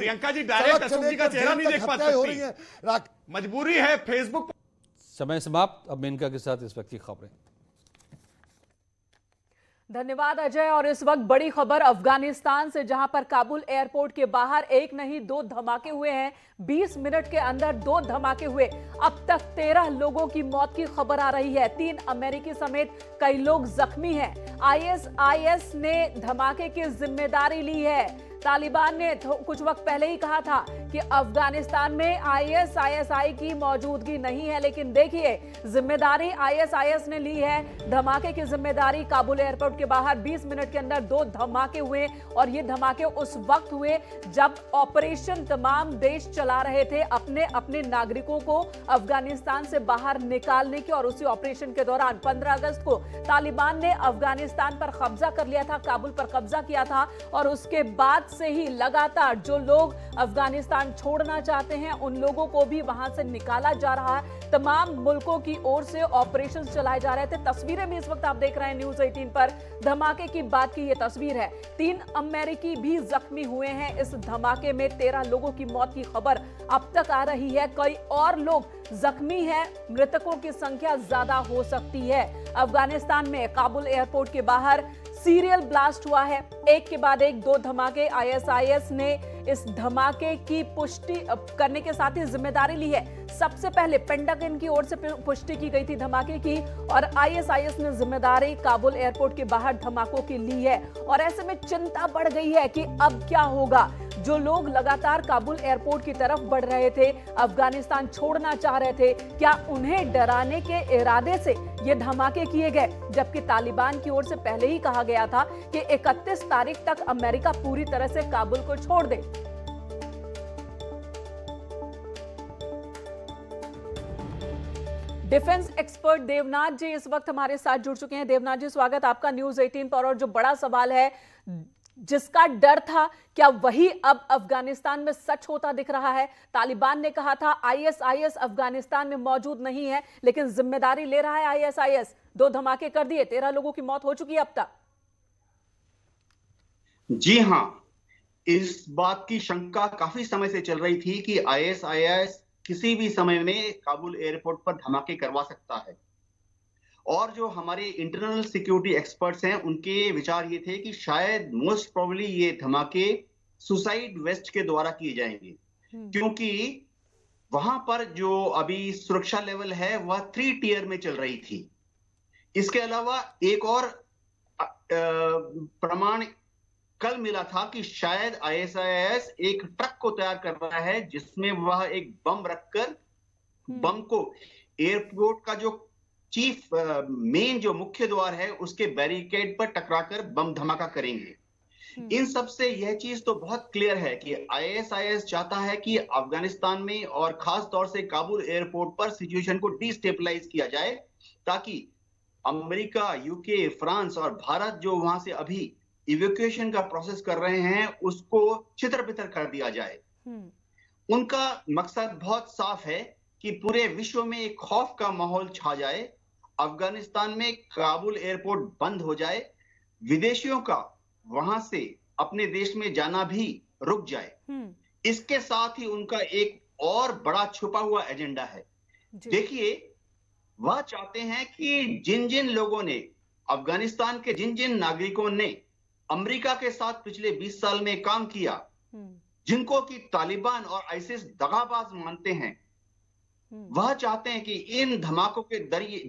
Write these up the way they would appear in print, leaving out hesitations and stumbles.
Priyanka ji direct Ashok जी का चेहरा नहीं देख पाती हो रही है। मजबूरी है फेसबुक। समय समाप्त। अब मेनका के साथ इस वक्त की खबरें। धन्यवाद अजय। और इस वक्त बड़ी खबर अफगानिस्तान से, जहां पर काबुल एयरपोर्ट के बाहर एक नहीं दो धमाके हुए हैं। 20 मिनट के अंदर 2 धमाके हुए। अब तक 13 लोगों की मौत की खबर आ रही है। 3 अमेरिकी समेत कई लोग जख्मी हैं। आईएसआईएस ने धमाके की जिम्मेदारी ली है। तालिबान ने कुछ वक्त पहले ही कहा था कि अफगानिस्तान में आईएसआईएस की मौजूदगी नहीं है, लेकिन देखिए जिम्मेदारी आईएसआईएस ने ली है। धमाके की जिम्मेदारी काबुल एयरपोर्ट के बाहर 20 मिनट के अंदर 2 धमाके हुए। और ये धमाके उस वक्त हुए जब ऑपरेशन तमाम देश चला रहे थे अपने अपने नागरिकों को अफगानिस्तान से बाहर निकालने की। और उसी ऑपरेशन के दौरान 15 अगस्त को तालिबान ने अफगानिस्तान पर कब्जा कर लिया था, काबुल पर कब्जा किया था। और उसके बाद से ही लगातार जो लोग अफगानिस्तान छोड़ना चाहते हैं उन लोगों को भी वहां से निकाला जा रहा है। तमाम मुल्कों की ओर से ऑपरेशन चलाए जा रहे थे। तस्वीरें भी इस वक्त आप देख रहे हैं न्यूज़ 18 पर। धमाके की बात की ये तस्वीर है। 3 अमेरिकी भी जख्मी हुए हैं इस धमाके में। 13 लोगों की मौत की खबर अब तक आ रही है। कई और लोग जख्मी हैं। मृतकों की संख्या ज्यादा हो सकती है। अफगानिस्तान में काबुल एयरपोर्ट के बाहर सीरियल ब्लास्ट हुआ है, एक के बाद एक 2 धमाके। आईएसआईएस ने इस धमाके की पुष्टि करने के साथ ही जिम्मेदारी ली है। सबसे पहले पेंटागन की ओर से पुष्टि की गई थी धमाके की, और आईएसआईएस ने जिम्मेदारी काबुल एयरपोर्ट के बाहर धमाकों की ली है। और ऐसे में चिंता बढ़ गई है कि अब क्या होगा। जो लोग लगातार काबुल एयरपोर्ट की तरफ बढ़ रहे थे, अफगानिस्तान छोड़ना चाह रहे थे, क्या उन्हें डराने के इरादे से ये धमाके किए गए? जबकि तालिबान की ओर से पहले ही कहा गया था कि 31 तारीख तक अमेरिका पूरी तरह से काबुल को छोड़ दे। डिफेंस एक्सपर्ट देवनाथ जी इस वक्त हमारे साथ जुड़ चुके हैं। देवनाथ जी, स्वागत आपका न्यूज़ 18 पर। और जो बड़ा सवाल है, जिसका डर था, क्या वही अब अफगानिस्तान में सच होता दिख रहा है? तालिबान ने कहा था आईएसआईएस अफगानिस्तान में मौजूद नहीं है, लेकिन जिम्मेदारी ले रहा है आईएसआईएस। 2 धमाके कर दिए, 13 लोगों की मौत हो चुकी है अब तक। जी हां, इस बात की शंका काफी समय से चल रही थी कि आईएसआईएस किसी भी समय में काबुल एयरपोर्ट पर धमाके करवा सकता है। और जो हमारे इंटरनल सिक्योरिटी एक्सपर्ट्स हैं, उनके विचार ये थे कि शायद मोस्ट प्रोबेबली ये धमाके सुसाइड वेस्ट के द्वारा किए जाएंगे, क्योंकि वहां पर जो अभी सुरक्षा लेवल है वह 3 टियर में चल रही थी। इसके अलावा एक और प्रमाण कल मिला था कि शायद आईएसआईएस एक ट्रक को तैयार कर रहा है जिसमें वह एक बम रखकर बम को एयरपोर्ट का जो चीफ मेन जो मुख्य द्वार है उसके बैरिकेड पर टकराकर बम धमाका करेंगे। इन सब से यह चीज तो बहुत क्लियर है कि आईएसआईएस चाहता है कि अफगानिस्तान में और खास तौर से काबुल एयरपोर्ट पर सिचुएशन को डिस्टेबलाइज किया जाए, ताकि अमेरिका, यूके, फ्रांस और भारत जो वहां से अभी इवैक्यूएशन का प्रोसेस कर रहे हैं उसको छितर-बितर कर दिया जाए। उनका मकसद बहुत साफ है कि पूरे विश्व में एक खौफ का माहौल छा जाए, अफगानिस्तान में काबुल एयरपोर्ट बंद हो जाए, विदेशियों का वहां से अपने देश में जाना भी रुक जाए। इसके साथ ही उनका एक और बड़ा छुपा हुआ एजेंडा है। देखिए, वह चाहते हैं कि जिन जिन लोगों ने, अफगानिस्तान के जिन जिन नागरिकों ने अमेरिका के साथ पिछले 20 साल में काम किया, जिनको कि तालिबान और आईसिस दगाबाज मानते हैं, वह चाहते हैं कि इन धमाकों के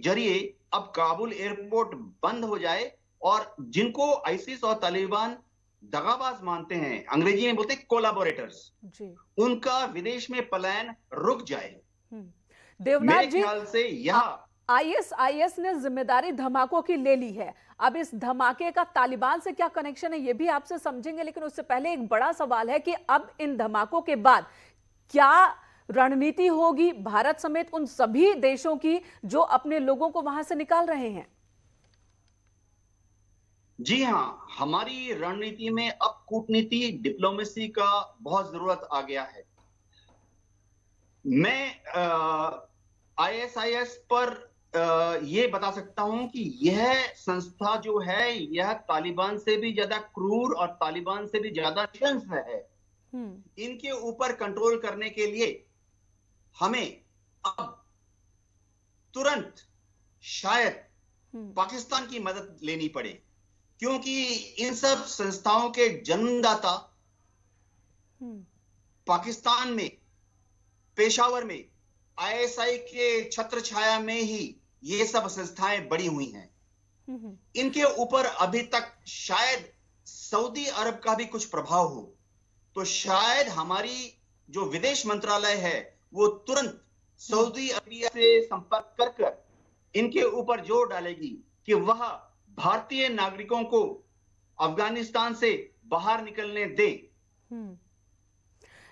जरिए अब काबुल एयरपोर्ट बंद हो जाए और जिनको आईसिस और तालिबान दगाबाज मानते हैं, अंग्रेजी में बोलते हैं कोलैबोरेटर्स, उनका विदेश में पलायन रुक जाए। देवनाथ जी, मेरे ख्याल से यह आईएसआईएस ने जिम्मेदारी धमाकों की ले ली है। अब इस धमाके का तालिबान से क्या कनेक्शन है ये भी आपसे समझेंगे, लेकिन उससे पहले एक बड़ा सवाल है कि अब इन धमाकों के बाद क्या रणनीति होगी भारत समेत उन सभी देशों की जो अपने लोगों को वहां से निकाल रहे हैं? जी हां, हमारी रणनीति में अब कूटनीति, डिप्लोमेसी का बहुत जरूरत आ गया है। मैं आईएसआईएस पर ये बता सकता हूं कि यह संस्था जो है यह तालिबान से भी ज्यादा क्रूर और तालिबान से भी ज्यादा नृशंस है। इनके ऊपर कंट्रोल करने के लिए हमें अब तुरंत शायद पाकिस्तान की मदद लेनी पड़े, क्योंकि इन सब संस्थाओं के जन्मदाता पाकिस्तान में, पेशावर में आईएसआई के छत्र छाया में ही ये सब संस्थाएं बड़ी हुई हैं। इनके ऊपर अभी तक शायद सऊदी अरब का भी कुछ प्रभाव हो, तो शायद हमारी जो विदेश मंत्रालय है वो तुरंत सऊदी अरबिया से संपर्क कर इनके ऊपर जोर डालेगी कि वह भारतीय नागरिकों को अफगानिस्तान से बाहर निकलने दे।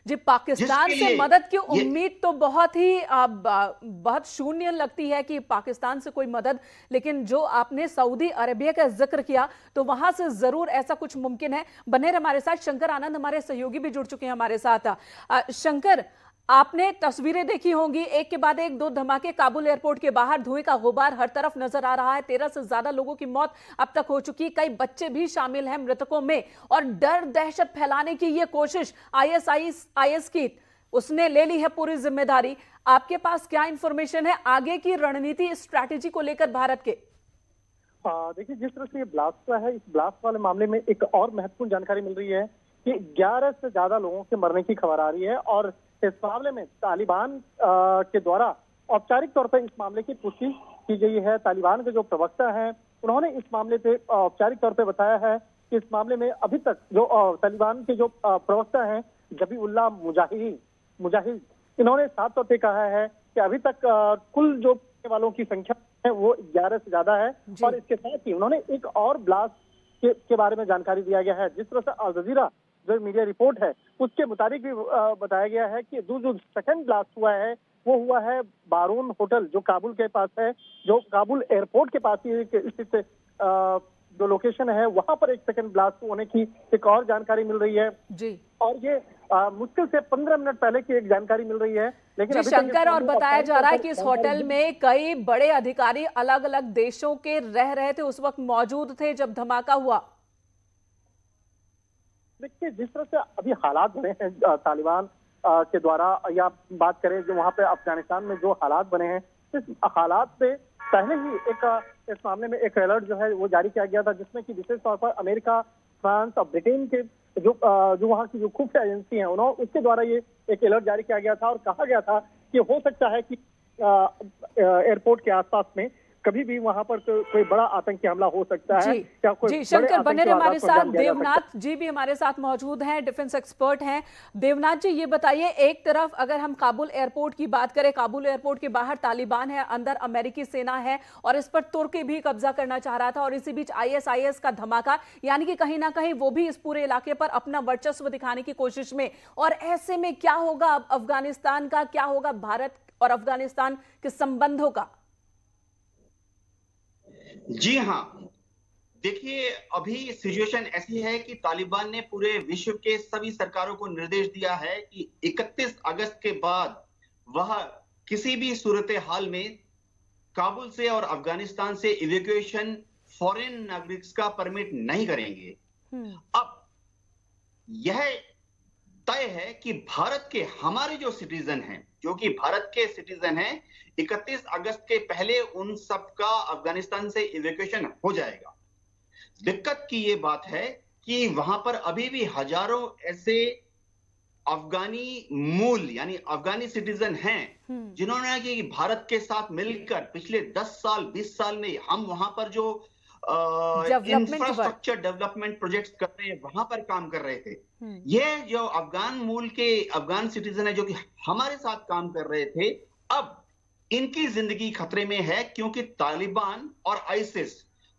जी, पाकिस्तान से मदद की उम्मीद तो बहुत शून्य लगती है कि पाकिस्तान से कोई मदद, लेकिन जो आपने सऊदी अरेबिया का जिक्र किया तो वहां से जरूर ऐसा कुछ मुमकिन है। बने रहे हमारे साथ। शंकर आनंद हमारे सहयोगी भी जुड़ चुके हैं हमारे साथ। शंकर, आपने तस्वीरें देखी होंगी, एक के बाद एक दो धमाके काबुल एयरपोर्ट के बाहर, धुएं का गुबार हर तरफ नजर आ रहा है। 13 से ज्यादा लोगों की मौत अब तक हो चुकी, कई बच्चे भी शामिल हैं मृतकों में, और डर दहशत फैलाने की ये कोशिश आईएस की, उसने ले ली है पूरी जिम्मेदारी। आपके पास क्या इंफॉर्मेशन है आगे की रणनीति, स्ट्रैटेजी को लेकर भारत के? देखिए, जिस तरह से ये ब्लास्ट हुआ है, इस ब्लास्ट वाले मामले में एक और महत्वपूर्ण जानकारी मिल रही है कि 11 से ज्यादा लोगों के मरने की खबर आ रही है, और इस मामले में तालिबान के द्वारा औपचारिक तौर पर इस मामले की पुष्टि की गई है। तालिबान के जो प्रवक्ता हैं उन्होंने इस मामले पे औपचारिक तौर पे बताया है कि इस मामले में अभी तक जो तालिबान के जो प्रवक्ता हैं जबीउल्लाह मुजाहिद, इन्होंने साफ तौर पे कहा है कि अभी तक कुल जो वालों की संख्या है वो 11 से ज्यादा है। और इसके साथ ही उन्होंने एक और ब्लास्ट के बारे में जानकारी दिया गया है। जिस तरह से अल जजीरा जो मीडिया रिपोर्ट है उसके मुताबिक भी बताया गया है कि जो सेकंड ब्लास्ट हुआ है वो हुआ है बारून होटल, जो काबुल के पास है, जो काबुल एयरपोर्ट के पास ही स्थित जो लोकेशन है, वहां पर एक सेकंड ब्लास्ट होने की एक और जानकारी मिल रही है जी। और ये मुश्किल से 15 मिनट पहले की एक जानकारी मिल रही है। लेकिन अभी शंकर, और बताया जा रहा है कि इस होटल में कई बड़े अधिकारी अलग अलग देशों के रह रहे थे, उस वक्त मौजूद थे जब धमाका हुआ। देखिए, जिस तरह से अभी हालात बने हैं तालिबान के द्वारा, या बात करें जो वहां पे अफगानिस्तान में जो हालात बने हैं, इस हालात से पहले ही इस मामले में एक अलर्ट जो है वो जारी किया गया था, जिसमें कि विशेष तौर पर अमेरिका, फ्रांस और ब्रिटेन के जो वहाँ की जो खुफिया एजेंसी हैं उन्होंने उसके द्वारा ये एक अलर्ट जारी किया गया था, और कहा गया था कि हो सकता है कि एयरपोर्ट के आसपास में कभी भी वहां पर कोई बड़ा आतंकी हमला हो सकता है। क्या कोई जी शंकर, बने रहे हमारे साथ। देवनाथ जी भी हमारे साथ मौजूद हैं, डिफेंस एक्सपर्ट हैं। देवनाथ जी, ये बताइए, एक तरफ अगर हम काबुल एयरपोर्ट की बात करें, काबुल एयरपोर्ट के बाहर तालिबान है, अंदर अमेरिकी सेना है, और इस पर तुर्की भी कब्जा करना चाह रहा था, और इसी बीच आईएसआईएस का धमाका, यानी कि कहीं ना कहीं वो भी इस पूरे इलाके पर अपना वर्चस्व दिखाने की कोशिश में। और ऐसे में क्या होगा अफगानिस्तान का, क्या होगा भारत और अफगानिस्तान के संबंधों का? जी हाँ, देखिए, अभी सिचुएशन ऐसी है कि तालिबान ने पूरे विश्व के सभी सरकारों को निर्देश दिया है कि 31 अगस्त के बाद वह किसी भी सूरत हाल में काबुल से और अफगानिस्तान से इवैक्यूएशन फॉरेन नागरिक का परमिट नहीं करेंगे। अब यह तय है कि भारत के हमारे जो सिटीजन हैं, जो कि भारत के सिटीजन हैं, 31 अगस्त के पहले उन सब का अफगानिस्तान से इवैक्यूएशन हो जाएगा। दिक्कत की ये बात है कि वहां पर अभी भी हजारों ऐसे अफगानी मूल यानी अफगानी सिटीजन हैं जिन्होंने कि भारत के साथ मिलकर पिछले 10 साल 20 साल में हम वहां पर जो इंफ्रास्ट्रक्चर डेवलपमेंट प्रोजेक्ट्स कर रहे हैं वहां पर काम कर रहे थे। ये जो अफगान मूल के अफगान सिटीजन है जो कि हमारे साथ काम कर रहे थे, अब इनकी जिंदगी खतरे में है, क्योंकि तालिबान और आईसिस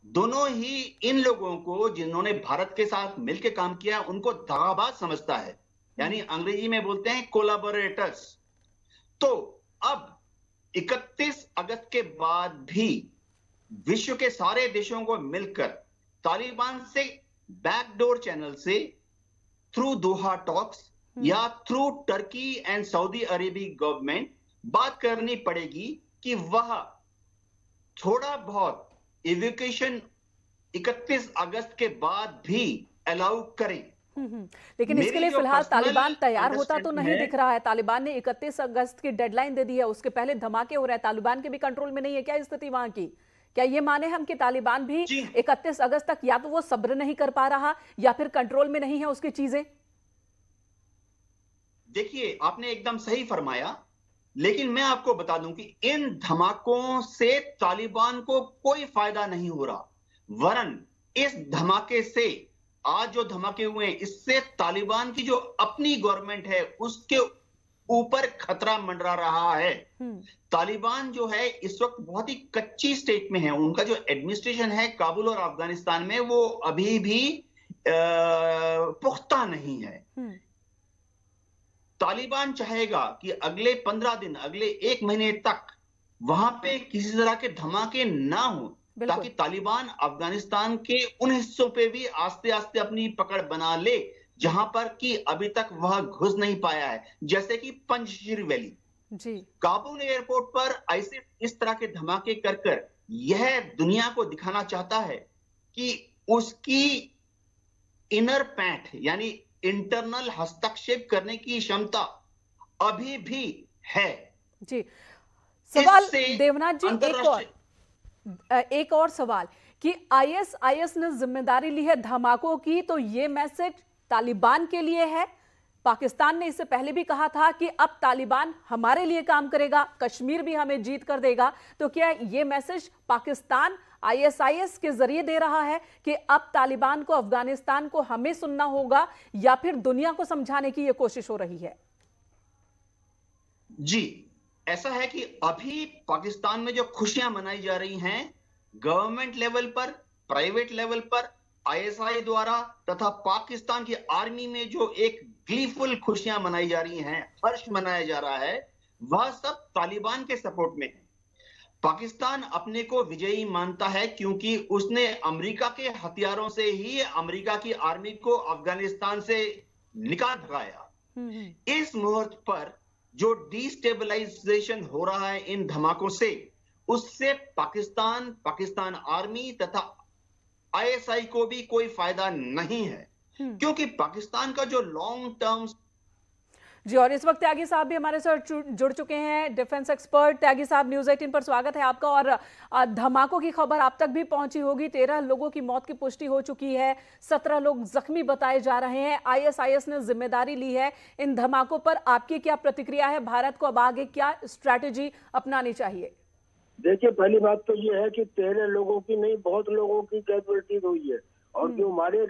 दोनों ही इन लोगों को जिन्होंने भारत के साथ मिलकर काम किया उनको दगाबाज समझता है, यानी अंग्रेजी में बोलते हैं कोलैबोरेटर्स। तो अब 31 अगस्त के बाद भी विश्व के सारे देशों को मिलकर तालिबान से बैकडोर चैनल से थ्रू दोहा टॉक्स या through Turkey and Saudi Arabia government बात करनी पड़ेगी कि वह थोड़ा बहुत इवैक्यूएशन 31 अगस्त के बाद भी अलाउ करें। लेकिन मेरी इसके लिए जो फिलहाल personal तालिबान तैयार होता तो understanding नहीं है, दिख रहा है। तालिबान ने 31 अगस्त की डेडलाइन दे दी है, उसके पहले धमाके हो रहे हैं। तालिबान के भी कंट्रोल में नहीं है क्या स्थिति वहां की? क्या ये माने हम कि तालिबान भी जी 31 अगस्त तक या तो वो सब्र नहीं कर पा रहा या फिर कंट्रोल में नहीं है उसकी चीजें? देखिए, आपने एकदम सही फरमाया, लेकिन मैं आपको बता दूं कि इन धमाकों से तालिबान को कोई फायदा नहीं हो रहा, वरन इस धमाके से, आज जो धमाके हुए हैं, इससे तालिबान की जो अपनी गवर्नमेंट है उसके ऊपर खतरा मंडरा रहा है। तालिबान जो है इस वक्त बहुत ही कच्ची स्टेट में है। उनका जो एडमिनिस्ट्रेशन है काबुल और अफगानिस्तान में, वो अभी भी पुख्ता नहीं है। तालिबान चाहेगा कि अगले 15 दिन, अगले 1 महीने तक वहां पे किसी तरह के धमाके ना हो, ताकि तालिबान अफगानिस्तान के उन हिस्सों पे भी आस्ते आस्ते अपनी पकड़ बना ले जहां पर कि अभी तक वह घुस नहीं पाया है, जैसे कि पंजशीर वैली। जी। काबुल एयरपोर्ट पर ऐसे इस तरह के धमाके कर कर यह दुनिया को दिखाना चाहता है कि उसकी इनर पैंट यानी इंटरनल हस्तक्षेप करने की क्षमता अभी भी है। जी। सवाल इससे देवनाथ जी, अंतरराष्ट्रीय एक और सवाल कि आईएसआईएस ने जिम्मेदारी ली है धमाकों की, तो ये मैसेज तालिबान के लिए है। पाकिस्तान ने इससे पहले भी कहा था कि अब तालिबान हमारे लिए काम करेगा, कश्मीर भी हमें जीत कर देगा। तो क्या ये मैसेज पाकिस्तान आईएसआईएस के जरिए दे रहा है कि अब तालिबान को, अफगानिस्तान को हमें सुनना होगा, या फिर दुनिया को समझाने की यह कोशिश हो रही है? जी, ऐसा है कि अभी पाकिस्तान में जो खुशियां मनाई जा रही हैं, गवर्नमेंट लेवल पर, प्राइवेट लेवल पर, आईएसआई द्वारा तथा पाकिस्तान की आर्मी में जो एक ग्लीफुल खुशियां मनाई जा रही हैं, हर्ष मनाया जा रहा है, वह सब तालिबान के सपोर्ट में है। पाकिस्तान अपने को विजयी मानता है क्योंकि उसने अमेरिका के हथियारों से ही अमेरिका की आर्मी को अफगानिस्तान से निकाल भगाया। इस मुहूर्त पर जो डिस्टेबलाइजेशन हो रहा है इन धमाकों से, उससे पाकिस्तान आर्मी तथा आईएसआई को भी कोई फायदा नहीं है, क्योंकि पाकिस्तान का जो लॉन्ग टर्म। जी, और इस वक्त त्यागी साहब भी हमारे साथ जुड़ चुके हैं, डिफेंस एक्सपर्ट। त्यागी साहब, न्यूज़ 18 पर स्वागत है आपका। और धमाकों की खबर आप तक भी पहुंची होगी। 13 लोगों की मौत की पुष्टि हो चुकी है, 17 लोग जख्मी बताए जा रहे हैं। आईएसआईएस ने जिम्मेदारी ली है इन धमाकों पर। आपकी क्या प्रतिक्रिया है? भारत को अब आगे क्या स्ट्रैटेजी अपनानी चाहिए? देखिए, पहली बात तो ये है कि 13 लोगों की नहीं, बहुत लोगों की कैजुअलिटी हुई है। और जो मारे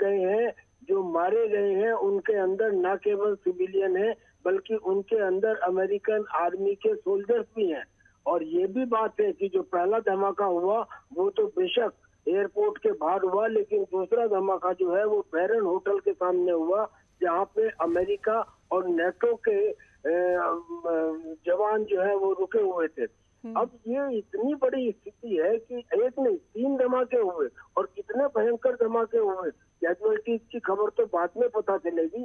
गए हैं उनके अंदर न केवल सिविलियन है, बल्कि उनके अंदर अमेरिकन आर्मी के सोल्जर्स भी हैं। और ये भी बात है कि जो पहला धमाका हुआ वो तो बेशक एयरपोर्ट के बाहर हुआ, लेकिन दूसरा धमाका जो है वो बैरन होटल के सामने हुआ, जहाँ पे अमेरिका और नेटो के जवान जो है वो रुके हुए थे। अब ये इतनी बड़ी स्थिति है कि एक नहीं 3 धमाके हुए और कितने भयंकर धमाके हुए। कैजुअलिटीज की खबर तो बाद में पता चलेगी,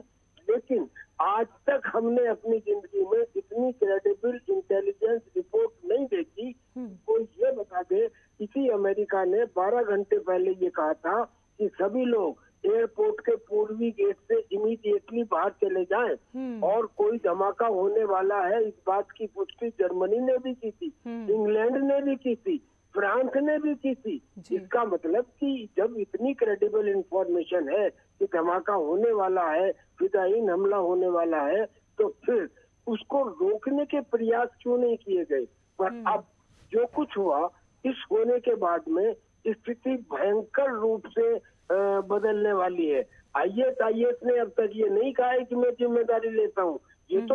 लेकिन आज तक हमने अपनी जिंदगी में इतनी क्रेडिबल इंटेलिजेंस रिपोर्ट नहीं देखी। कोई ये बता दे, इसी अमेरिका ने 12 घंटे पहले ये कहा था कि सभी लोग एयरपोर्ट के पूर्वी गेट से इमीडिएटली बाहर चले जाएं, और कोई धमाका होने वाला है इस बात की पुष्टि जर्मनी ने भी की थी, इंग्लैंड ने भी की थी, फ्रांस ने भी की थी। इसका मतलब कि जब इतनी क्रेडिबल इंफॉर्मेशन है कि धमाका होने वाला है, फिदायीन हमला होने वाला है, तो फिर उसको रोकने के प्रयास क्यों नहीं किए गए? पर अब जो कुछ हुआ, इस होने के बाद में स्थिति भयंकर रूप से बदलने वाली है। आईएसआईएस ने अब तक ये नहीं कहा है कि मैं जिम्मेदारी लेता हूँ, ये तो